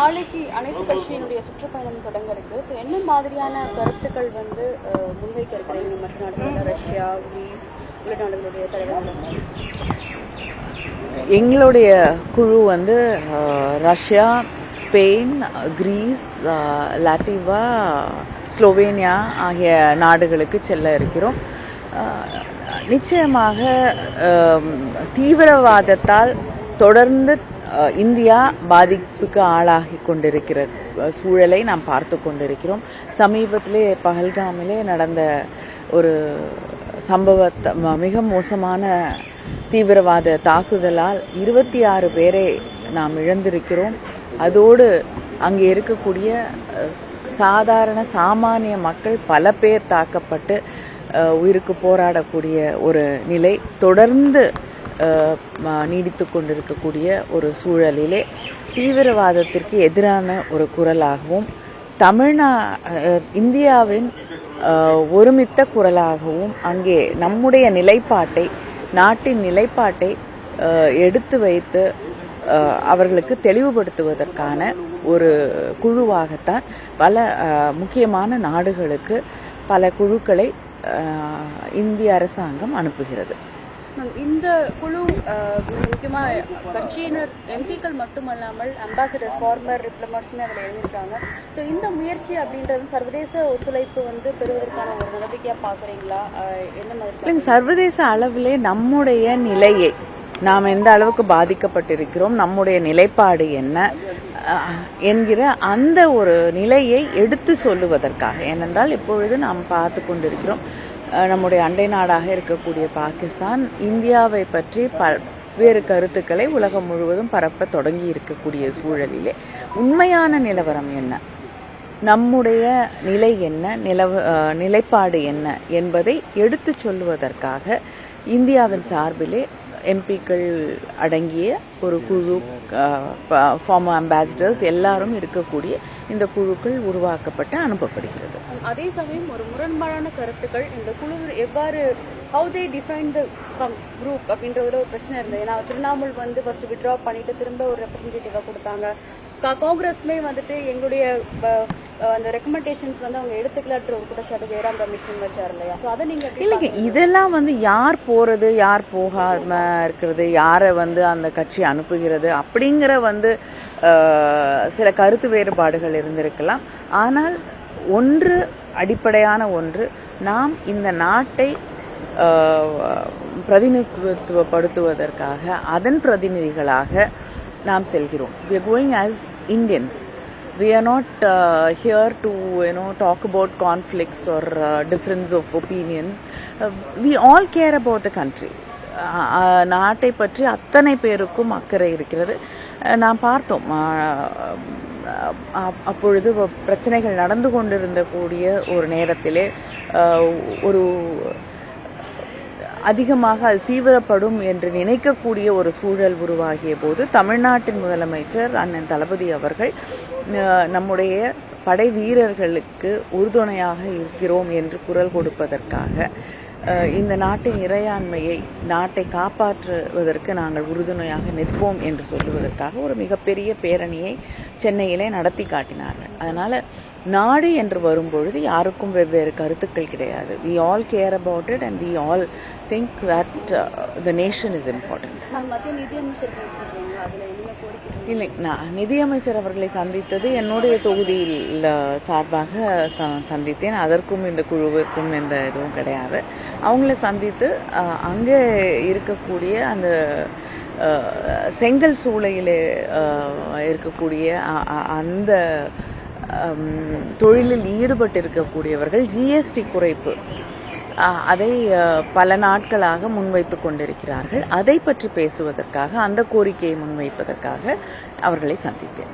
நாளைக்கு அனைத்து கட்சியினுடைய சுற்றுப்பயணம் தொடங்க இருக்கு. ஸோ என்ன மாதிரியான கருத்துக்கள் முன்வைக்க இருக்கிறீங்க மற்ற நாடுகளில், ரஷ்யா, கிரீஸ் உள்ளிட்ட நாடுகளுடைய தலைவர்கள்? எங்களுடைய குழு ரஷ்யா, ஸ்பெயின், கிரீஸ், லாட்டிவா, ஸ்லோவேனியா ஆகிய நாடுகளுக்கு செல்ல இருக்கிறோம். நிச்சயமாக தீவிரவாதத்தால் தொடர்ந்து இந்தியா பாதிப்புக்கு ஆளாகி கொண்டிருக்கிற சூழலை நாம் பார்த்து கொண்டிருக்கிறோம். சமீபத்திலே பஹல்காமிலே நடந்த ஒரு சம்பவத்தை, மிக மோசமான தீவிரவாத தாக்குதலால் 26 பேரை நாம் இழந்திருக்கிறோம். அதோடு அங்கே இருக்கக்கூடிய சாதாரண சாமானிய மக்கள் பல பேர் தாக்கப்பட்டு உயிருக்கு போராடக்கூடிய ஒரு நிலை தொடர்ந்து நீடித்து கொண்டிருக்கக்கூடிய ஒரு சூழலிலே தீவிரவாதத்திற்கு எதிரான ஒரு குரலாகவும் இந்தியாவின் ஒருமித்த குரலாகவும் அங்கே நம்முடைய நிலைப்பாட்டை, நாட்டின் நிலைப்பாட்டை எடுத்து வைத்து அவர்களுக்கு தெளிவுபடுத்துவதற்கான ஒரு குழுவாகத்தான் பல முக்கியமான நாடுகளுக்கு பல குழுக்களை இந்திய அரசாங்கம் அனுப்புகிறது. இந்த குழு முக்கியமாக கட்சியினர் எம்பிக்கள் மட்டுமல்லாமல் அம்பாசிடர்ஸ், ஃபார்மர் டிப்ளமேட்ஸ்மே அதில் எழுதியிருக்காங்க. ஸோ இந்த முயற்சி அப்படின்றது சர்வதேச ஒத்துழைப்பு பெறுவதற்கான ஒரு நடவடிக்கையாக பார்க்குறீங்களா? என்ன மாதிரி சர்வதேச அளவிலே நம்முடைய நிலையை, நாம் எந்த அளவுக்கு பாதிக்கப்பட்டிருக்கிறோம், நம்முடைய நிலைப்பாடு என்ன என்கிற அந்த ஒரு நிலையை எடுத்து சொல்லுவதற்காக, ஏனென்றால் இப்பொழுது நாம் பார்த்து கொண்டிருக்கிறோம், நம்முடைய அண்டை நாடாக இருக்கக்கூடிய பாகிஸ்தான் இந்தியாவை பற்றி பல்வேறு கருத்துக்களை உலகம் முழுவதும் பரப்ப தொடங்கி இருக்கக்கூடிய சூழலிலே உண்மையான நிலவரம் என்ன, நம்முடைய நிலை என்ன, நிலைப்பாடு என்ன என்பதை எடுத்து சொல்லுவதற்காக இந்தியாவின் சார்பிலே எம்பிக்கள் அடங்கிய ஒரு குழு, ஃபார்மர் அம்பாசிடர்ஸ் எல்லாரும் இருக்கக்கூடிய இந்த குழுக்கள் உருவாக்கப்பட்டு அனுப்பப்படுகிறது. அதே சமயம் ஒரு முரண்பாடான கருத்துக்கள் இந்த குழு எவ்வாறு how they define the group அப்படின்ற ஒரு பிரச்சனை இருந்தது. ஏன்னா திரிணாமுல் ஃபர்ஸ்ட் வித்ட்ரா பண்ணிட்டு திரும்ப ஒரு ரெப்ரஸன்டேட்டிவா கொடுத்தாங்க. காங்கிரஸ்மே எங்களுடைய அந்த ரெக்கமெண்டேஷன்ஸ் அவங்க எடுத்துக்கலான்ற ஒரு குற்றச்சாட்டு ஜெயராம் ரமேஷ் வச்சார் இல்லையா? ஸோ அதை நீங்க இல்லைங்க, இதெல்லாம் யார் போறது, யார் போகாம இருக்கிறது, யாரை அந்த கட்சி அனுப்புகிறது அப்படிங்கிற சில கருத்து வேறுபாடுகள் இருந்திருக்கலாம். ஆனால் ஒன்று அடிப்படையான ஒன்று, நாம் இந்த நாட்டை பிரதிநிதித்துவப்படுத்துவதற்காக அதன் பிரதிநிதிகளாக நாம் செல்கிறோம். We are going as Indians. We are not here to talk about conflicts or difference of opinions. We all care about the country. நாட்டை பற்றி அத்தனை பேருக்கும் அக்கறை இருக்கிறது. நாம் பார்த்தோம், அப்பொழுது பிரச்சனைகள் நடந்து கொண்டிருந்த கூடிய ஒரு நேரத்திலே ஒரு அதிகமாக அது தீவிரப்படும் என்று நினைக்கக்கூடிய ஒரு சூழல் உருவாகிய போது தமிழ்நாட்டின் முதலமைச்சர் அண்ணன் தளபதி அவர்கள் நம்முடைய படை வீரர்களுக்கு உறுதுணையாக இருக்கிறோம் என்று குரல் கொடுப்பதற்காக, இந்த நாட்டின் இறையாண்மையை, நாட்டை காப்பாற்றுவதற்கு நாங்கள் உறுதுணையாக நிற்போம் என்று சொல்லுவதற்காக ஒரு மிகப்பெரிய பேரணியை சென்னையிலே நடத்தி காட்டினார்கள். அதனால நாடு என்று வரும்பொழுது யாருக்கும் வெவ்வேறு கருத்துக்கள் கிடையாது. We all care about it and we all think that the nation is important. இல்லை, நான் நிதியமைச்சர் அவர்களை சந்தித்தது என்னுடைய தொகுதியில் சார்பாக சந்தித்தேன். அதற்கும் இந்த குழுவுக்கும் எந்த இதுவும் கிடையாது. அவங்கள சந்தித்து அங்கே இருக்கக்கூடிய அந்த செங்கல் சூளையில் இருக்கக்கூடிய அந்த தொழிலில் ஈடுபட்டிருக்கக்கூடியவர்கள் ஜிஎஸ்டி குறைப்பு அதை பல நாட்களாக முன்வைத்து கொண்டிருக்கிறார்கள். அதை பற்றி பேசுவதற்காக, அந்த கோரிக்கையை முன்வைப்பதற்காக அவர்களை சந்தித்தேன்.